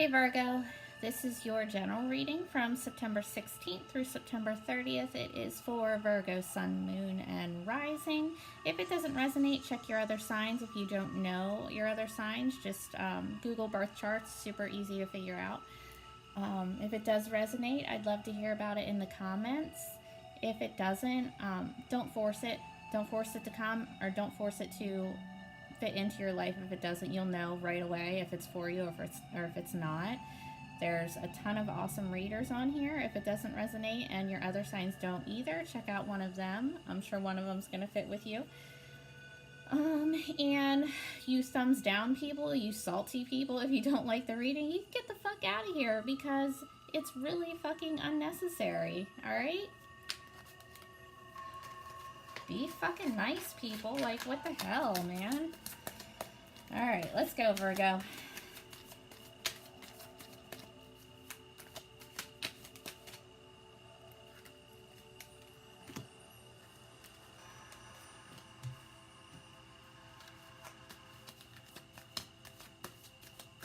Hey Virgo, this is your general reading from September 16th through September 30th. It is for Virgo, Sun, Moon, and Rising. If it doesn't resonate, check your other signs. If you don't know your other signs, just Google birth charts. Super easy to figure out. If it does resonate, I'd love to hear about it in the comments. If it doesn't, don't force it. Don't force it to come, or don't force it to fit into your life. If it doesn't, you'll know right away if it's for you or if it's not. There's a ton of awesome readers on here. If it doesn't resonate and your other signs don't either, check out one of them. I'm sure one of them's going to fit with you. And you thumbs down people, you salty people, if you don't like the reading, you can get the fuck out of here because it's really fucking unnecessary, alright? Be fucking nice, people. Like, what the hell, man? Alright, let's go, Virgo.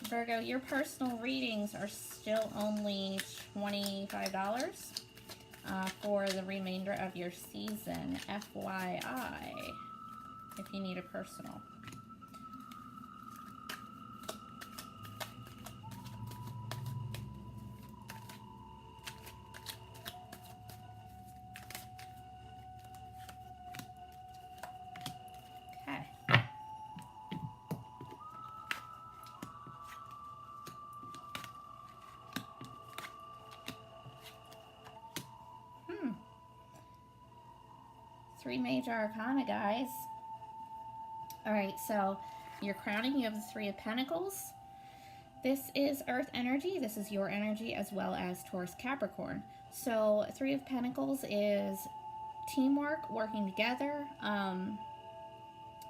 Virgo, your personal readings are still only $25 for the remainder of your season. FYI, if you need a personal. Okay. Three major arcana, guys. Alright, so you're crowning. You have the Three of Pentacles. This is Earth energy. This is your energy as well as Taurus Capricorn. So Three of Pentacles is teamwork, working together,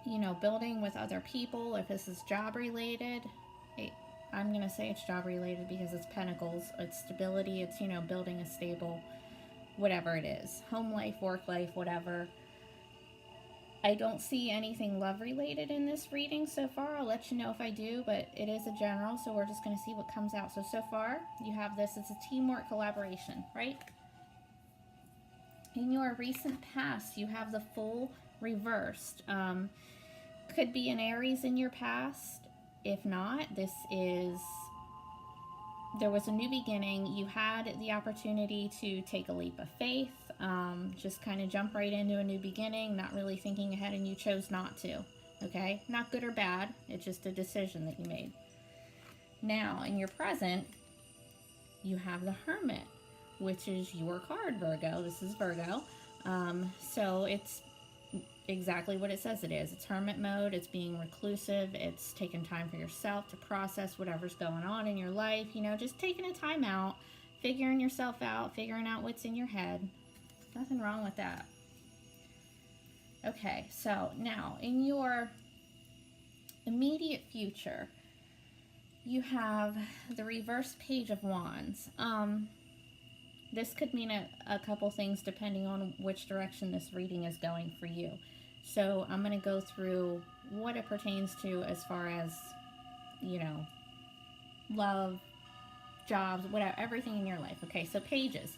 you know, building with other people. If this is job related, I'm going to say it's job related because it's Pentacles. It's stability. It's, you know, building a stable, whatever it is. Home life, work life, whatever. I don't see anything love related in this reading so far. I'll let you know if I do, but it is a general, so we're just going to see what comes out. So far, you have this. It's a teamwork collaboration, right? In your recent past, you have the Fool reversed. Could be an Aries in your past. If not, there was a new beginning. You had the opportunity to take a leap of faith, just kind of jump right into a new beginning, not really thinking ahead, and you chose not to, okay? Not good or bad, it's just a decision that you made. Now, in your present, you have the Hermit, which is your card, Virgo. This is Virgo. So it's exactly what it says it is. It's hermit mode. It's being reclusive. It's taking time for yourself to process whatever's going on in your life. You know, just taking a time out, figuring yourself out, figuring out what's in your head. Nothing wrong with that. Okay, so now in your immediate future, you have the reverse Page of Wands. This could mean a couple things depending on which direction this reading is going for you. So I'm going to go through what it pertains to as far as, you know, love, jobs, whatever, everything in your life. Okay, so pages.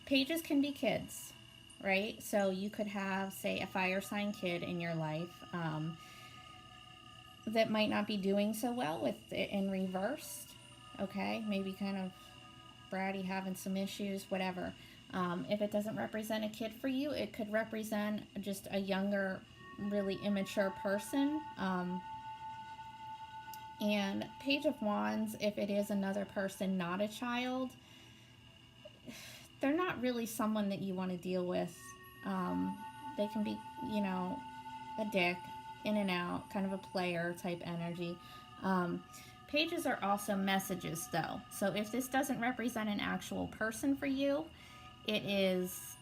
Pages can be kids, right? So you could have, say, a fire sign kid in your life that might not be doing so well with it in reversed. Okay, maybe kind of bratty, having some issues, whatever. If it doesn't represent a kid for you, it could represent just a younger, really immature person. And Page of Wands, if it is another person, not a child, they're not really someone that you want to deal with. They can be, you know, a dick, in and out, kind of a player type energy. Pages are also messages, though. So if this doesn't represent an actual person for you, it is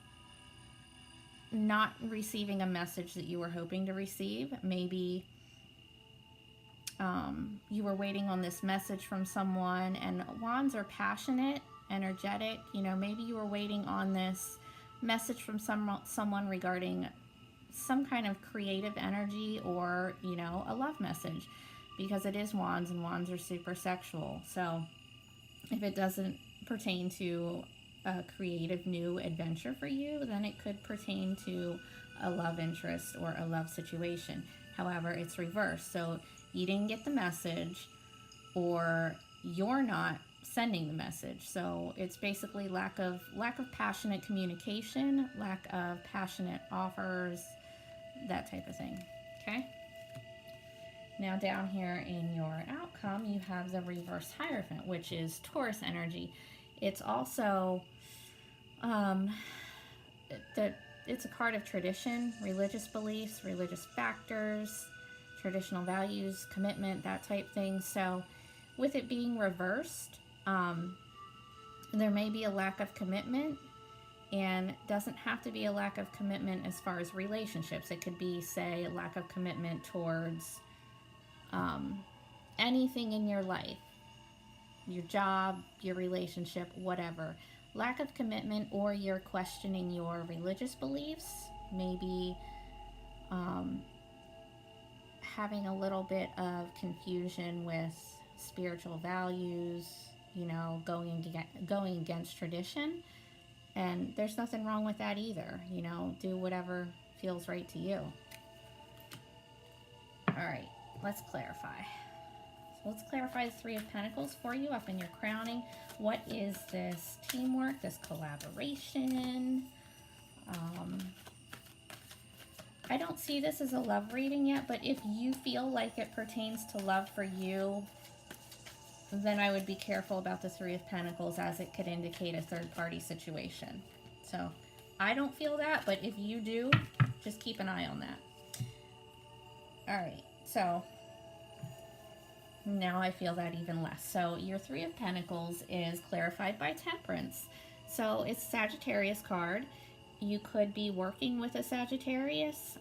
not receiving a message that you were hoping to receive. Maybe you were waiting on this message from someone, and wands are passionate, energetic. You know, maybe you were waiting on this message from someone regarding some kind of creative energy or, you know, a love message, because it is wands and wands are super sexual. So If it doesn't pertain to a creative new adventure for you, then it could pertain to a love interest or a love situation. However, it's reversed. So you didn't get the message, or you're not sending the message. So it's basically lack of passionate communication, lack of passionate offers, that type of thing. Okay? Now down here in your outcome, you have the reverse Hierophant, which is Taurus energy. It's also it's a card of tradition, religious beliefs, religious factors, traditional values, commitment, that type thing. So with it being reversed, there may be a lack of commitment, and doesn't have to be a lack of commitment as far as relationships. It could be, say, a lack of commitment towards anything in your life, your job, your relationship, whatever. Lack of commitment, or you're questioning your religious beliefs, maybe having a little bit of confusion with spiritual values, you know, going against tradition. And there's nothing wrong with that either. You know, do whatever feels right to you. All right, let's clarify. So let's clarify the Three of Pentacles for you up in your crowning. What is this teamwork, this collaboration? I don't see this as a love reading yet, but if you feel like it pertains to love for you, then I would be careful about the Three of Pentacles, as it could indicate a third-party situation. So I don't feel that, but if you do, just keep an eye on that. All right, so now I feel that even less. So your Three of Pentacles is clarified by Temperance. So it's a Sagittarius card. You could be working with a Sagittarius,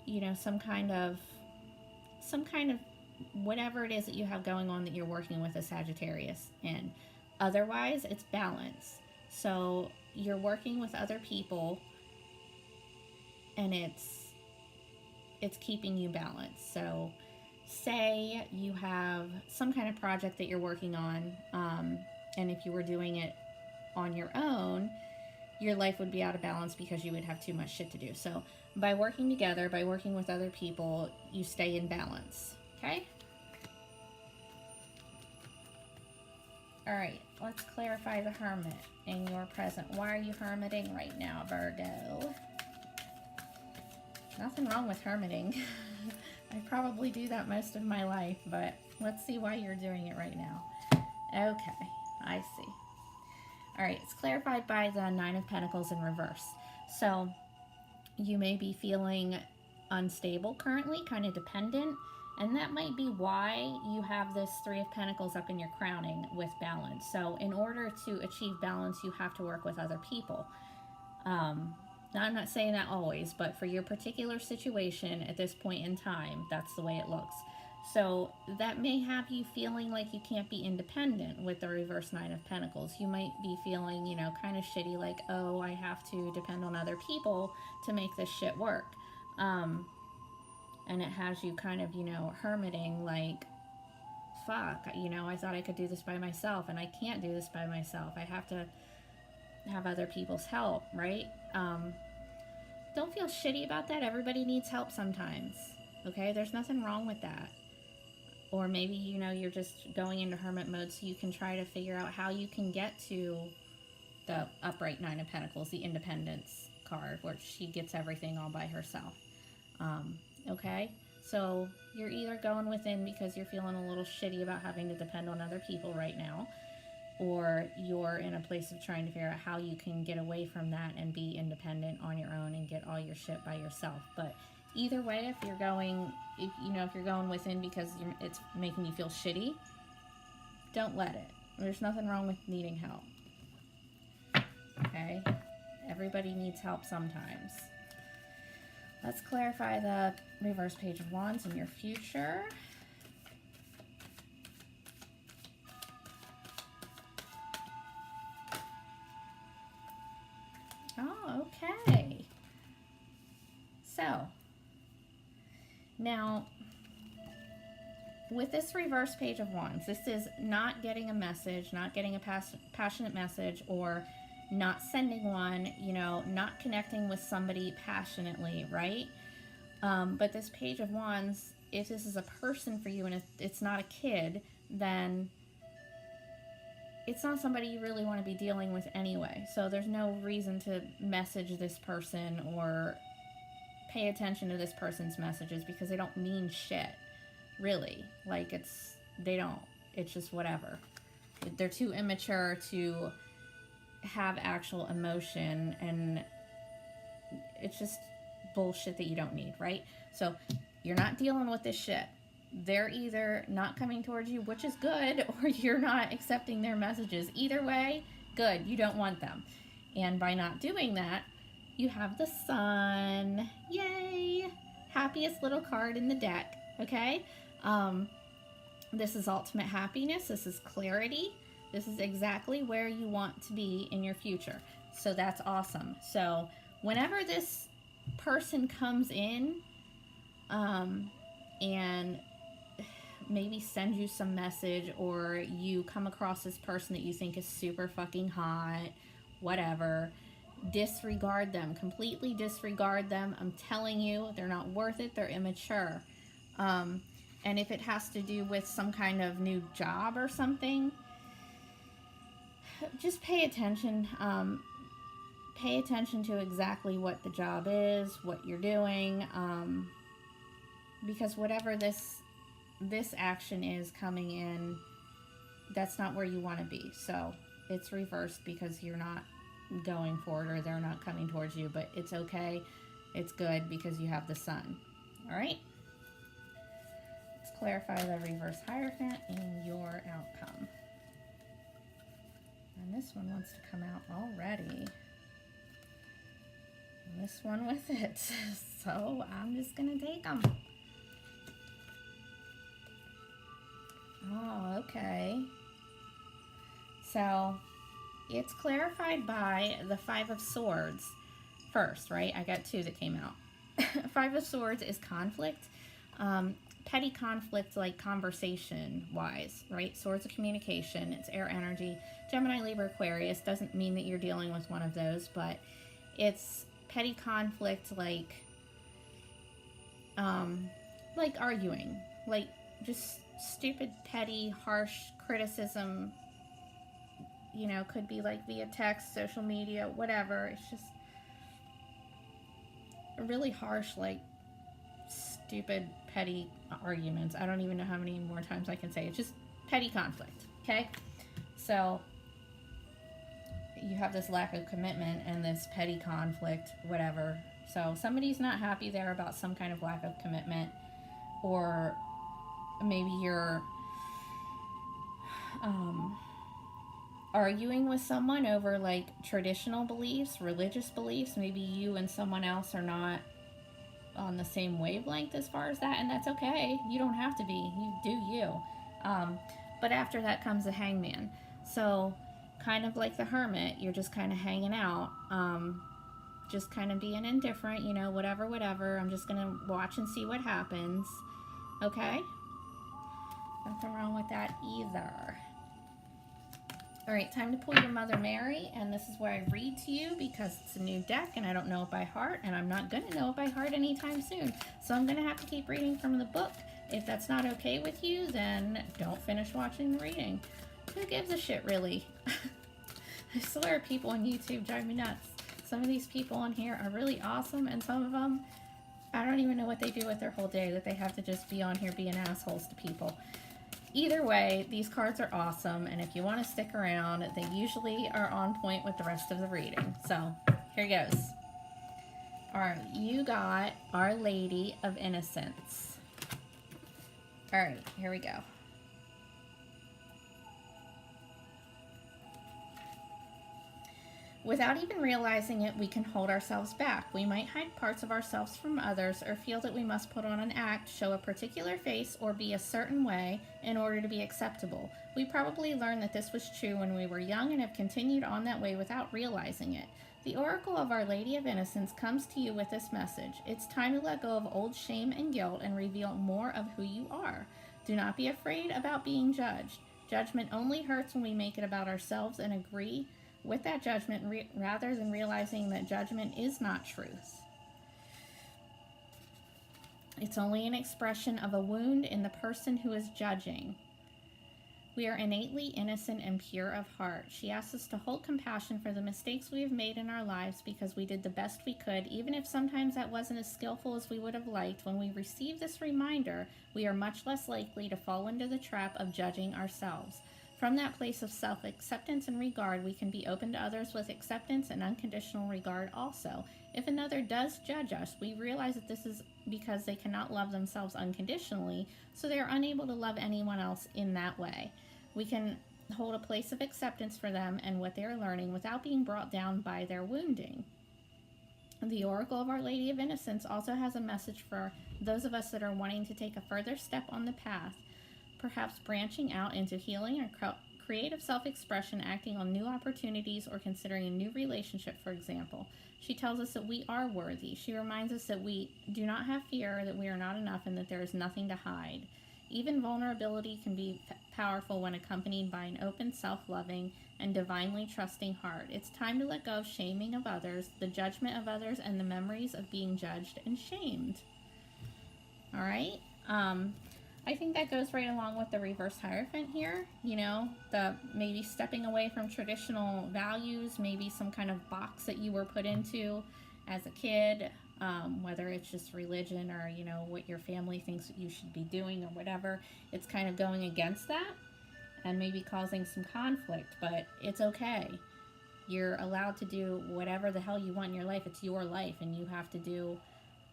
you know, some kind of whatever it is that you have going on that you're working with a Sagittarius in. Otherwise, it's balance. So you're working with other people, and it's keeping you balanced. So say you have some kind of project that you're working on, and if you were doing it on your own, your life would be out of balance because you would have too much shit to do. So by working together, by working with other people, you stay in balance. Okay? All right, let's clarify the Hermit in your present. Why are you hermiting right now, Virgo? Nothing wrong with hermiting. I probably do that most of my life, but let's see why you're doing it right now. Okay, I see. All right, it's clarified by the Nine of Pentacles in reverse. So you may be feeling unstable currently, kind of dependent, and that might be why you have this Three of Pentacles up in your crowning with balance. So in order to achieve balance, you have to work with other people. Now, I'm not saying that always, but for your particular situation at this point in time, that's the way it looks. So that may have you feeling like you can't be independent with the reverse Nine of Pentacles. You might be feeling, you know, kind of shitty, like, oh, I have to depend on other people to make this shit work. And it has you kind of, you know, hermiting, like, fuck, you know, I thought I could do this by myself, and I can't do this by myself. I have to have other people's help, right? Don't feel shitty about that. Everybody needs help sometimes, okay? There's nothing wrong with that. Or maybe, you know, you're just going into hermit mode so you can try to figure out how you can get to the upright Nine of Pentacles, the independence card, where she gets everything all by herself. Okay? So you're either going within because you're feeling a little shitty about having to depend on other people right now, or you're in a place of trying to figure out how you can get away from that and be independent on your own and get all your shit by yourself. But either way, if you're going within because it's making you feel shitty, don't let it. There's nothing wrong with needing help. Okay? Everybody needs help sometimes. Let's clarify the reverse Page of Wands in your future. Oh, okay. So, now, with this reverse Page of Wands, this is not getting a message, not getting a passionate message, or not sending one, you know, not connecting with somebody passionately, right? But this Page of Wands, if this is a person for you and it's not a kid, then it's not somebody you really want to be dealing with anyway. So there's no reason to message this person or pay attention to this person's messages, because they don't mean shit, really. Like, they don't. It's just whatever. They're too immature to have actual emotion, and it's just bullshit that you don't need, right? So you're not dealing with this shit. They're either not coming towards you, which is good, or you're not accepting their messages. Either way, good. You don't want them. And by not doing that, you have the Sun. Yay! Happiest little card in the deck, okay? This is ultimate happiness. This is clarity. This is exactly where you want to be in your future. So that's awesome. So whenever this person comes in, and maybe send you some message, or you come across this person that you think is super fucking hot, whatever, disregard them. Completely disregard them. I'm telling you, they're not worth it. They're immature. And if it has to do with some kind of new job or something, just pay attention. Pay attention to exactly what the job is, what you're doing, because whatever this action is coming in, that's not where you want to be. So it's reversed because you're not going for it, or they're not coming towards you, but it's okay. It's good because you have the Sun. All right. Let's clarify the reverse Hierophant and your outcome. And this one wants to come out already. And this one with it. So I'm just going to take them. Oh, okay. So it's clarified by the Five of Swords first, right? I got two that came out. Five of Swords is conflict. Petty conflict, like conversation-wise, right? Swords of communication. It's air energy. Gemini, Libra, Aquarius. Doesn't mean that you're dealing with one of those, but it's petty conflict, like arguing. Like, just stupid, petty, harsh criticism, you know, could be like via text, social media, whatever. It's just really harsh, like stupid, petty arguments. I don't even know how many more times I can say it. It's just petty conflict, okay? So you have this lack of commitment and this petty conflict, whatever. So somebody's not happy there about some kind of lack of commitment, or maybe you're arguing with someone over like traditional beliefs, religious beliefs. Maybe you and someone else are not on the same wavelength as far as that, and that's okay. You don't have to be. You do you. But after that comes the Hangman. So kind of like the Hermit, you're just kind of hanging out, just kind of being indifferent, you know, whatever. I'm just gonna watch and see what happens. Okay? Nothing wrong with that either. All right, time to pull your Mother Mary, and this is where I read to you because it's a new deck and I don't know it by heart, and I'm not going to know it by heart anytime soon. So I'm going to have to keep reading from the book. If that's not okay with you, then don't finish watching the reading. Who gives a shit, really? I swear people on YouTube drive me nuts. Some of these people on here are really awesome, and some of them, I don't even know what they do with their whole day, that they have to just be on here being assholes to people. Either way, these cards are awesome, and if you want to stick around, they usually are on point with the rest of the reading. So, here goes. Alright, you got Our Lady of Innocence. Alright, here we go. Without even realizing it, we can hold ourselves back. We might hide parts of ourselves from others, or feel that we must put on an act, show a particular face, or be a certain way in order to be acceptable. We probably learned that this was true when we were young and have continued on that way without realizing it. The Oracle of Our Lady of Innocence comes to you with this message. It's time to let go of old shame and guilt and reveal more of who you are. Do not be afraid about being judged. Judgment only hurts when we make it about ourselves and agree with that judgment rather than realizing that judgment is not truth. It's only an expression of a wound in the person who is judging. We are innately innocent and pure of heart. She asks us to hold compassion for the mistakes we have made in our lives because we did the best we could, even if sometimes that wasn't as skillful as we would have liked. When we receive this reminder, we are much less likely to fall into the trap of judging ourselves. From that place of self-acceptance and regard, we can be open to others with acceptance and unconditional regard also. If another does judge us, we realize that this is because they cannot love themselves unconditionally, so they are unable to love anyone else in that way. We can hold a place of acceptance for them and what they are learning without being brought down by their wounding. The Oracle of Our Lady of Innocence also has a message for those of us that are wanting to take a further step on the path, perhaps branching out into healing or creative self-expression, acting on new opportunities, or considering a new relationship, for example. She tells us that we are worthy. She reminds us that we do not have fear, that we are not enough, and that there is nothing to hide. Even vulnerability can be powerful when accompanied by an open, self-loving, and divinely trusting heart. It's time to let go of shaming of others, the judgment of others, and the memories of being judged and shamed. All right? I think that goes right along with the reverse Hierophant here. You know, the maybe stepping away from traditional values, maybe some kind of box that you were put into as a kid, whether it's just religion or, you know, what your family thinks that you should be doing or whatever. It's kind of going against that and maybe causing some conflict, but it's okay. You're allowed to do whatever the hell you want in your life. It's your life, and you have to do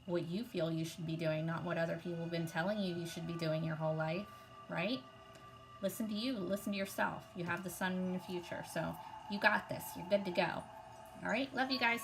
what you feel you should be doing, not what other people have been telling you should be doing your whole life, right? Listen to you. Listen to yourself. You have the sun in the future, so you got this. You're good to go. All right? Love you guys.